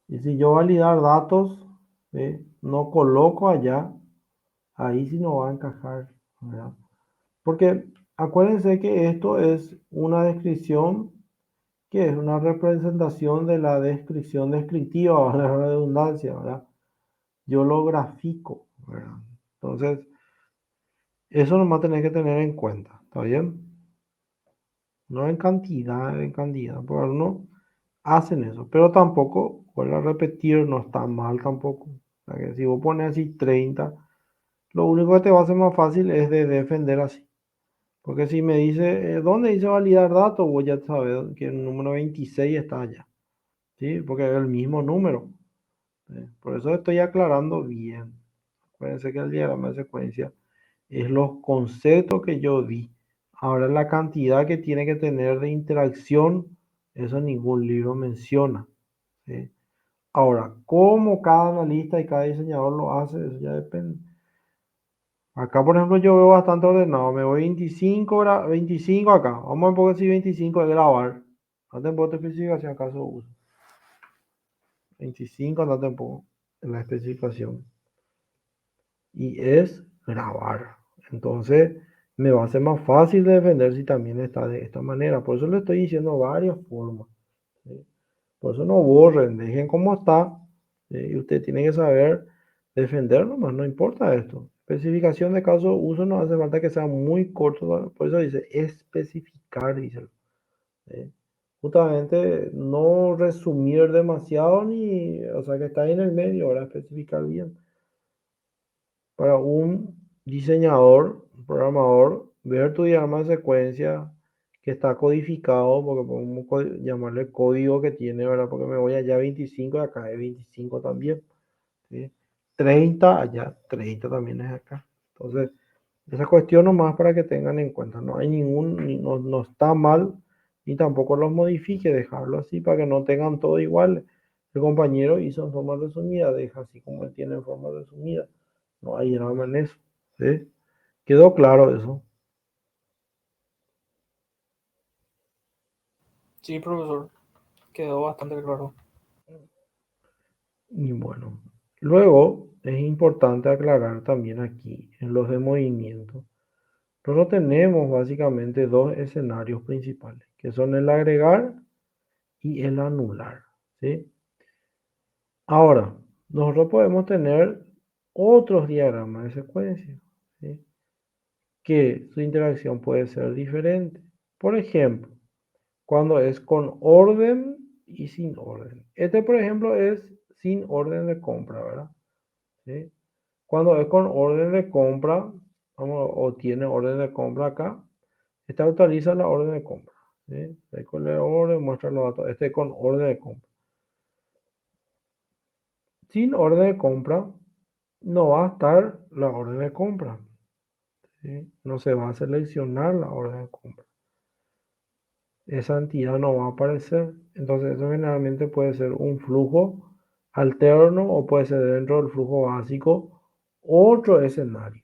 Y si yo validar datos, ¿sí? No coloco allá, ahí sí no va a encajar, ¿verdad? Porque acuérdense que esto es una descripción que es una representación de la descripción descriptiva, valga la redundancia, ¿verdad? Yo lo grafico, ¿verdad? Entonces, eso nomás tenés que tener en cuenta, ¿está bien? No en cantidad, por algunos hacen eso, pero tampoco, vuelvo a repetir, no está mal tampoco. O sea que si vos pones así 30, lo único que te va a hacer más fácil es de defender así. Porque si me dice, ¿dónde dice validar datos? Vos ya sabes que el número 26 está allá, ¿sí? Porque es el mismo número. ¿Sí? Por eso estoy aclarando bien. Acuérdense que el diagrama de secuencia es los conceptos que yo di. Ahora la cantidad que tiene que tener de interacción, eso ningún libro menciona, ¿sí? Ahora, cómo cada analista y cada diseñador lo hace, eso ya depende. Acá, por ejemplo, yo veo bastante ordenado. Me voy 25, 25 acá. Vamos a poner si 25 de grabar. No te puedo especificar si acaso uso. 25 no te pongo en la especificación. Y es grabar. Entonces, me va a ser más fácil de defender si también está de esta manera. Por eso le estoy diciendo varias formas, ¿sí? Por eso no borren, dejen como está. Y usted tiene que saber defender nomás, no importa esto. Especificación de caso de uso no hace falta que sea muy corto, ¿no? Por eso dice especificar, dice. ¿Sí? Justamente no resumir demasiado ni, o sea, que está ahí en el medio, ahora especificar bien. Para un diseñador, un programador, ver tu diagrama de secuencia que está codificado, porque podemos llamarle código que tiene, ¿verdad? Porque me voy allá 25 y acá es 25 también, ¿sí? 30 allá, 30 también es acá. Entonces, esa cuestión nomás para que tengan en cuenta, no hay no, no está mal, ni tampoco los modifique, dejarlo así para que no tengan todo igual. El compañero hizo en forma resumida, deja así como él tiene en forma resumida. No hay drama en eso, ¿sí? ¿Quedó claro eso? Sí, profesor, quedó bastante claro. Y bueno, luego es importante aclarar también aquí en los de movimiento. Nosotros tenemos básicamente dos escenarios principales, que son el agregar y el anular, ¿sí? Ahora, nosotros podemos tener otros diagramas de secuencia, ¿sí? Que su interacción puede ser diferente. Por ejemplo, cuando es con orden y sin orden. Este, por ejemplo, es sin orden de compra, ¿verdad? ¿Sí? Cuando es con orden de compra, vamos, o tiene orden de compra acá, esta actualiza la orden de compra. ¿Sí? Con el orden, muestra los datos. Este con orden de compra. Sin orden de compra, no va a estar la orden de compra, ¿sí? No se va a seleccionar la orden de compra. Esa entidad no va a aparecer. Entonces, eso generalmente puede ser un flujo alterno o puede ser dentro del flujo básico otro escenario,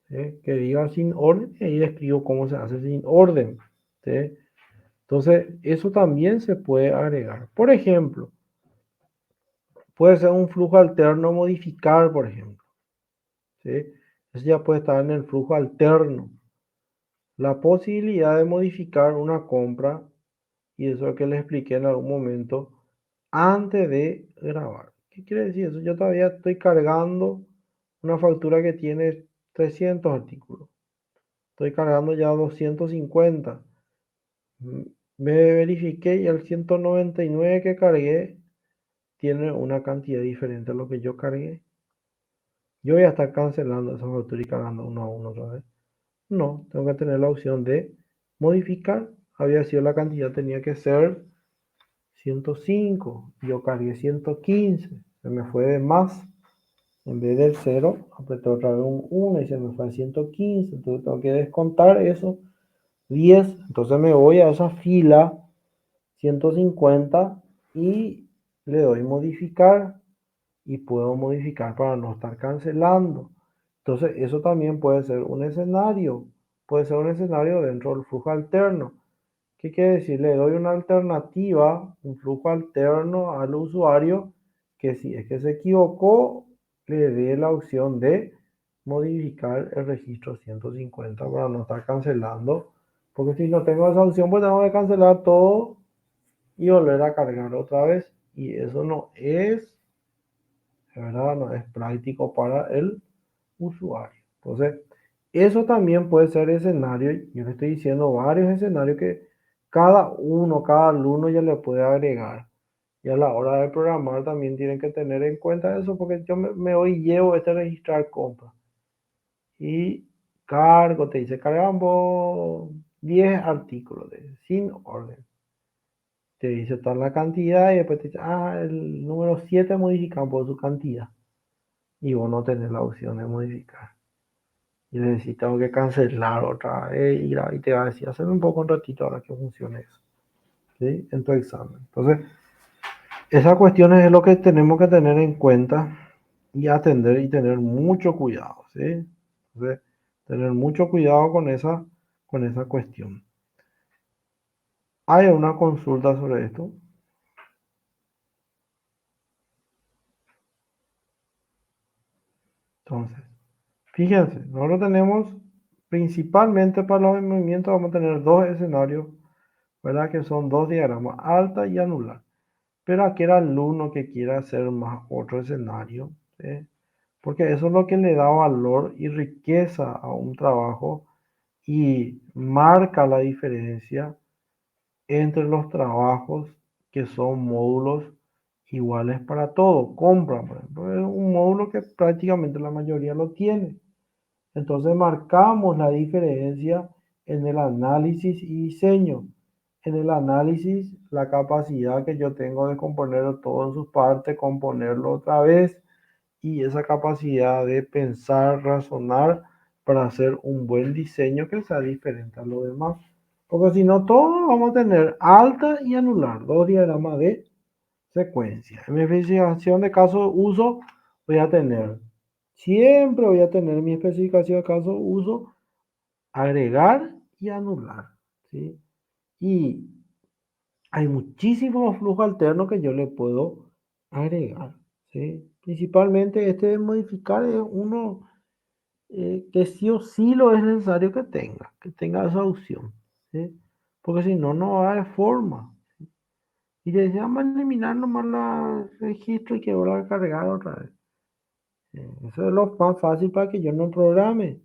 ¿sí? Que diga sin orden y ahí describo cómo se hace sin orden, ¿sí? Entonces, eso también se puede agregar. Por ejemplo, puede ser un flujo alterno modificar, por ejemplo, ¿sí? Eso ya puede estar en el flujo alterno. La posibilidad de modificar una compra, y eso es lo que les expliqué en algún momento, antes de grabar. ¿Qué quiere decir eso? Yo todavía estoy cargando una factura que tiene 300 artículos. Estoy cargando ya 250. Me verifiqué y el 199 que cargué tiene una cantidad diferente a lo que yo cargué. Yo voy a estar cancelando esos autores y cargando uno a uno otra vez. No, tengo que tener la opción de modificar. Había sido la cantidad, tenía que ser 105. Yo cargué 115. Se me fue de más. En vez del 0, apreté otra vez un 1 y se me fue a 115. Entonces tengo que descontar eso. 10. Entonces me voy a esa fila 150 y le doy modificar. Y puedo modificar para no estar cancelando. Entonces, eso también puede ser un escenario. Puede ser un escenario dentro del flujo alterno. ¿Qué quiere decir? Le doy una alternativa, un flujo alterno al usuario que si es que se equivocó, le dé la opción de modificar el registro 150 para no estar cancelando. Porque si no tengo esa opción, pues tengo que cancelar todo y volver a cargar otra vez. Y eso no es, ¿verdad? No es práctico para el usuario. Entonces, eso también puede ser escenario. Yo le estoy diciendo varios escenarios que cada alumno ya le puede agregar. Y a la hora de programar también tienen que tener en cuenta eso, porque yo me hoy llevo este registrar compra. Y cargo, te dice, cargamos 10 artículos sin orden. Te dice toda la cantidad y después te dice, el número 7 modificamos por su cantidad. Y vos no tenés la opción de modificar. Y le decís, tengo que cancelar otra vez y te va a decir, hacerme un poco un ratito ahora que funcione eso, ¿sí? En tu examen. Entonces, esas cuestiones es lo que tenemos que tener en cuenta y atender y tener mucho cuidado, ¿sí? Entonces, tener mucho cuidado con esa cuestión. ¿Hay una consulta sobre esto? Entonces, fíjense, nosotros tenemos principalmente para los movimientos, vamos a tener dos escenarios, ¿verdad? Que son dos diagramas, alta y anular. Pero aquel alumno que quiera hacer más otro escenario, ¿sí? Porque eso es lo que le da valor y riqueza a un trabajo y marca la diferencia entre los trabajos que son módulos iguales para todo. Compra, por ejemplo, es un módulo que prácticamente la mayoría lo tiene. Entonces marcamos la diferencia en el análisis y diseño. En el análisis, la capacidad que yo tengo de componerlo todo en sus partes, componerlo otra vez, y esa capacidad de pensar, razonar para hacer un buen diseño que sea diferente a lo demás. Porque si no, todos vamos a tener alta y anular, dos diagramas de secuencia. En mi especificación de caso de uso siempre voy a tener mi especificación de caso de uso, agregar y anular, ¿sí? Y hay muchísimos flujos alternos que yo le puedo agregar, ¿sí? Principalmente este de modificar es uno que sí o sí lo es necesario que tenga esa opción, ¿sí? Porque si no, no va de forma. Y le vamos a eliminar nomás el registro y que vuelva a cargar otra vez. Eso es lo más fácil para que yo no programe.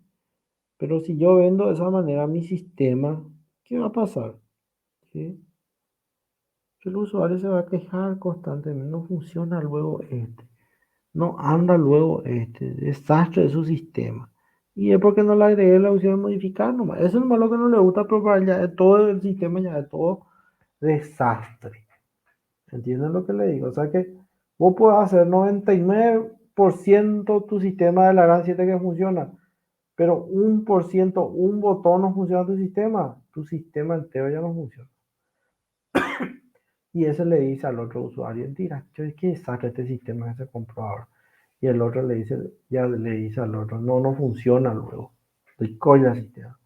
Pero si yo vendo de esa manera mi sistema, ¿qué va a pasar? ¿Sí? El usuario se va a quejar constantemente, no funciona luego no anda luego desastre de su sistema. Y es porque no le agregué la opción de modificar nomás. Eso es lo que no le gusta, pero ya de todo el sistema ya de todo desastre. ¿Entienden lo que le digo? O sea que vos podés hacer 99% tu sistema de la gran 7 que funciona, pero 1%, un botón no funciona tu sistema entero ya no funciona. Y ese le dice al otro usuario, mira, qué desastre este sistema que se compró ahora. Y el otro ya le dice al otro, no funciona luego. Estoy coña el sistema.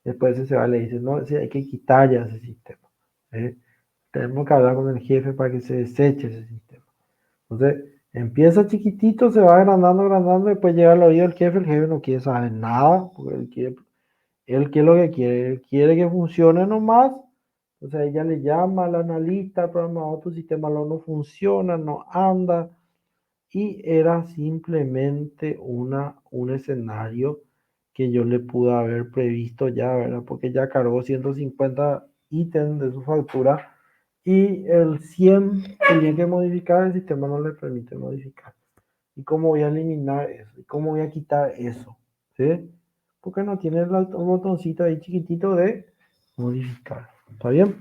Después ese se va y le dice, no, sí, hay que quitar ya ese sistema. ¿Eh? Tenemos que hablar con el jefe para que se deseche ese sistema. Entonces, empieza chiquitito, se va agrandando, agrandando, después llega al oído del jefe, el jefe no quiere saber nada, porque él qué es lo que quiere, él quiere que funcione nomás. Entonces ella le llama al analista, programador, tu sistema no funciona, no anda, y era simplemente un escenario que yo le pude haber previsto ya, ¿verdad? Porque ya cargó 150 ítems de su factura y el 100 tenía que modificar, el sistema no le permite modificar. ¿Y cómo voy a eliminar eso? ¿Y cómo voy a quitar eso? ¿Sí? Porque no tiene el botoncito ahí chiquitito de modificar. ¿Está bien?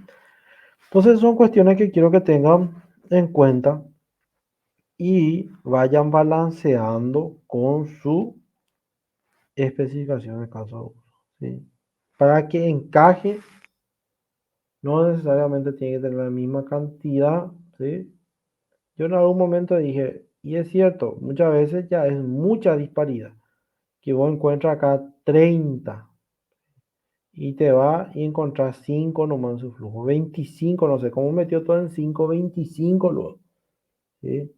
Entonces son cuestiones que quiero que tengan en cuenta y vayan balanceando con su especificación de caso de uso. ¿Sí? Para que encaje, no necesariamente tiene que tener la misma cantidad. ¿Sí? Yo en algún momento dije, y es cierto, muchas veces ya es mucha disparidad, que vos encuentras acá 30 y te va y encontrás 5 nomás en su flujo, 25, no sé cómo metió todo en 5, 25 luego. ¿Sí?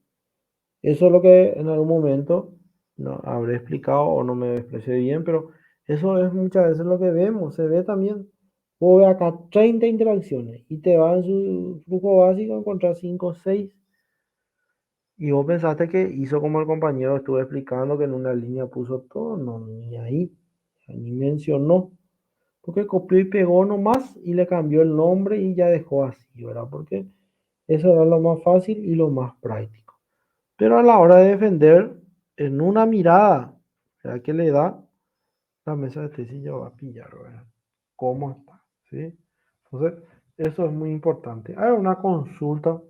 Eso es lo que en algún momento no habré explicado o no me expresé bien, pero eso es muchas veces lo que vemos, se ve también. Vos ves acá 30 interacciones y te va en su flujo básico a encontrar 5 o 6 y vos pensaste que hizo como el compañero estuvo explicando que en una línea puso todo, no, ni ahí, ni mencionó, porque copió y pegó nomás y le cambió el nombre y ya dejó así, ¿verdad? Porque eso era lo más fácil y lo más práctico. Pero a la hora de defender, en una mirada, ¿verdad? Que le da, la mesa de tesis ya va a pillar, ¿verdad? ¿Cómo está? ¿Sí? Entonces, eso es muy importante. Hay una consulta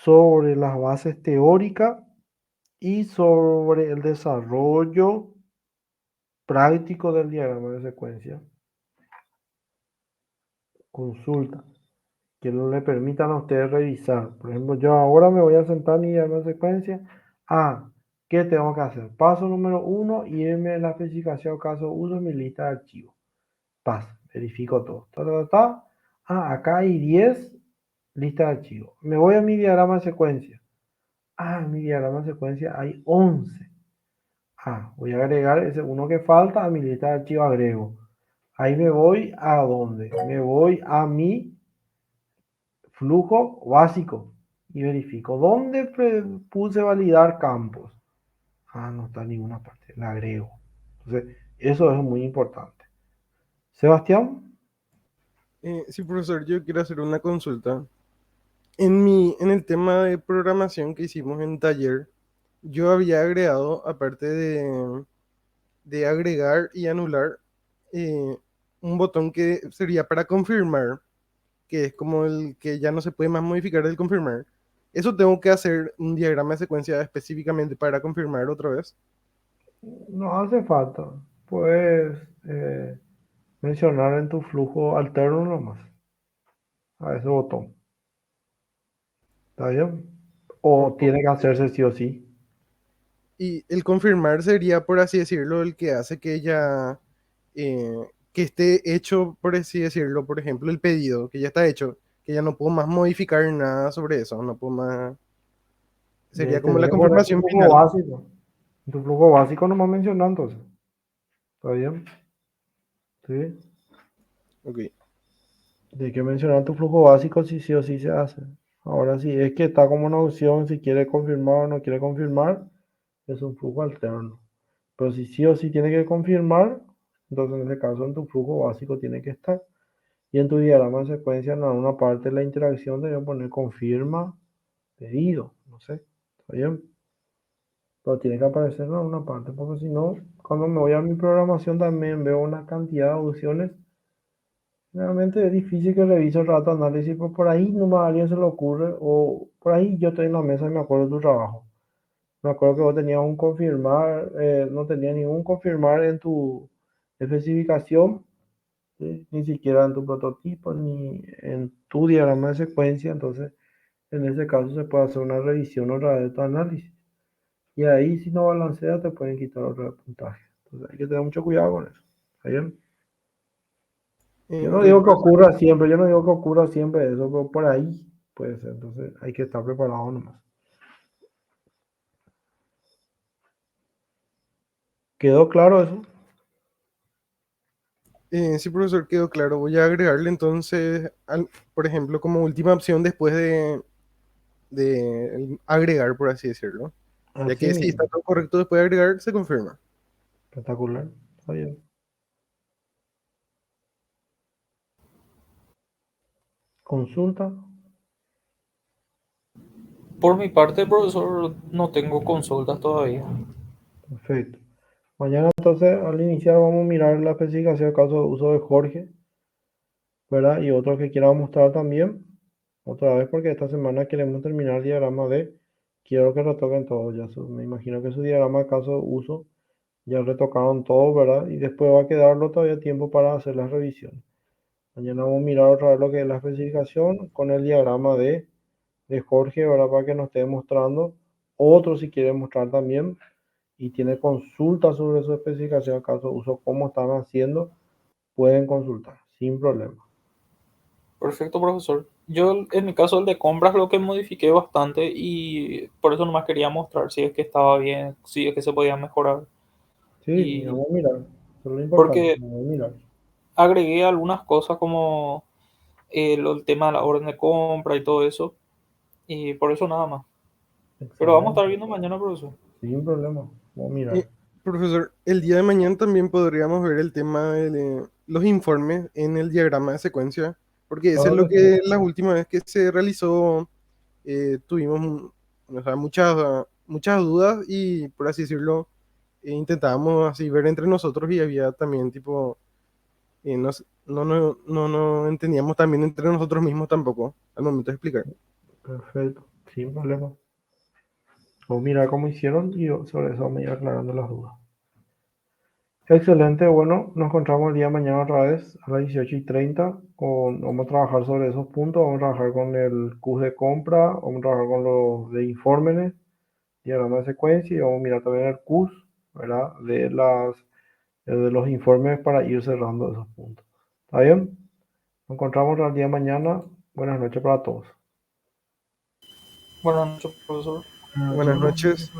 sobre las bases teóricas y sobre el desarrollo práctico del diagrama de secuencia. Consulta que no le permitan a ustedes revisar. Por ejemplo, yo ahora me voy a sentar mi diagrama de secuencia. ¿Qué tengo que hacer? Paso número 1, irme en la especificación caso uso mi lista de archivos. Verifico todo. Acá hay 10 listas de archivos. Me voy a mi diagrama de secuencia. En mi diagrama de secuencia hay 11. Voy a agregar ese uno que falta a mi lista de archivos, agrego. Ahí me voy a dónde? Me voy a mi flujo básico y verifico dónde puse validar campos. No está en ninguna parte, la agrego. Entonces, eso es muy importante. Sebastián, Sí, profesor, yo quiero hacer una consulta. En el tema de programación que hicimos en taller, yo había agregado, aparte de agregar y anular, eh, un botón que sería para confirmar, que es como el que ya no se puede más modificar el confirmar. Eso tengo que hacer un diagrama de secuencia específicamente para confirmar otra vez. no hace falta. Puedes mencionar en tu flujo alterno nomás a ese botón. ¿Está bien? O- O o- tiene que hacerse sí o sí. y el confirmar sería, por así decirlo, el que hace que ya, eh, que esté hecho, por así decirlo, por ejemplo, el pedido, que ya está hecho, que ya no puedo más modificar nada sobre eso, no puedo más, sería como Tenés la que poner tu confirmación flujo final. básico. En tu flujo básico nomás mencionando entonces. ¿Está bien? Sí. Ok. Tienes que mencionar tu flujo básico si sí o sí se hace. Ahora sí, es que está como una opción si quiere confirmar o no quiere confirmar, es un flujo alterno. Pero si sí o sí tiene que confirmar, entonces en ese caso en tu flujo básico tiene que estar. Y en tu diagrama de secuencia en alguna parte de la interacción debe poner confirma pedido. No sé. ¿Está bien? Pero tiene que aparecer en alguna parte, porque si no, cuando me voy a mi programación también veo una cantidad de opciones. Realmente es difícil que revise el rato análisis, pero por ahí nomás a alguien se le ocurre, o por ahí yo estoy en la mesa y me acuerdo de tu trabajo. Me acuerdo que vos tenías un confirmar, no tenías ningún confirmar en tu especificación, ¿sí? Ni siquiera en tu prototipo, ni en tu diagrama de secuencia. Entonces, en ese caso se puede hacer una revisión otra vez de tu análisis. Y ahí, si no balancea, te pueden quitar otro puntaje. Entonces, hay que tener mucho cuidado con eso. ¿Está bien? Yo no Ok, digo que profesor. ocurra siempre, yo no digo que ocurra siempre eso, pero por ahí puede ser. Entonces hay que estar preparado nomás. ¿Quedó claro eso? Sí, profesor, quedó claro. Voy a agregarle entonces, por ejemplo, como última opción después de agregar, por así decirlo. Ya Así que si mismo. está todo correcto después de agregar, se confirma. Espectacular. Está bien. Consulta. Por mi parte, profesor, no tengo consultas todavía. Perfecto. Mañana entonces al iniciar vamos a mirar la especificación de caso de uso de Jorge, ¿verdad? Y otro que quiera mostrar también, otra vez porque esta semana queremos terminar el diagrama de, quiero que retoquen todo, ya me imagino que su diagrama de caso de uso ya retocaron todo, ¿verdad? Y después va a quedarlo todavía tiempo para hacer las revisiones. Mañana vamos a mirar otra vez lo que es la especificación con el diagrama de Jorge, ¿verdad? Para que nos esté mostrando. Otro si quiere mostrar también y tiene consultas sobre su especificación, caso de uso, cómo están haciendo, pueden consultar sin problema. Perfecto, profesor. Yo, en mi caso, el de compras, lo que modifiqué bastante y por eso nomás quería mostrar si es que estaba bien, si es que se podía mejorar. Sí, Y vamos a mirar. Eso es lo importante. porque Vamos a mirar. agregué algunas cosas como el tema de la orden de compra y todo eso. Y por eso nada más. Pero vamos a estar Excelente. viendo mañana, profesor. Sin problema. Vamos a Y, mirar. profesor, el día de mañana también podríamos ver el tema de los informes en el diagrama de secuencia, porque eso es Claro lo que sí. que la última vez que se realizó tuvimos o sea, muchas dudas y, por así decirlo, intentábamos así ver entre nosotros y había también tipo, no entendíamos también entre nosotros mismos tampoco al momento de explicar. Perfecto. Sin problema. Vamos a mirar cómo hicieron y sobre eso vamos a ir aclarando las dudas. Excelente, bueno, nos encontramos el día de mañana otra vez a las 18:30. Vamos a trabajar sobre esos puntos, vamos a trabajar con el CUS de compra, vamos a trabajar con los de informes, diagrama de secuencia y vamos a mirar también el CUS, ¿verdad? De los informes para ir cerrando esos puntos. ¿Está bien? Nos encontramos el día de mañana. Buenas noches para todos. Buenas noches, profesor. Buenas noches.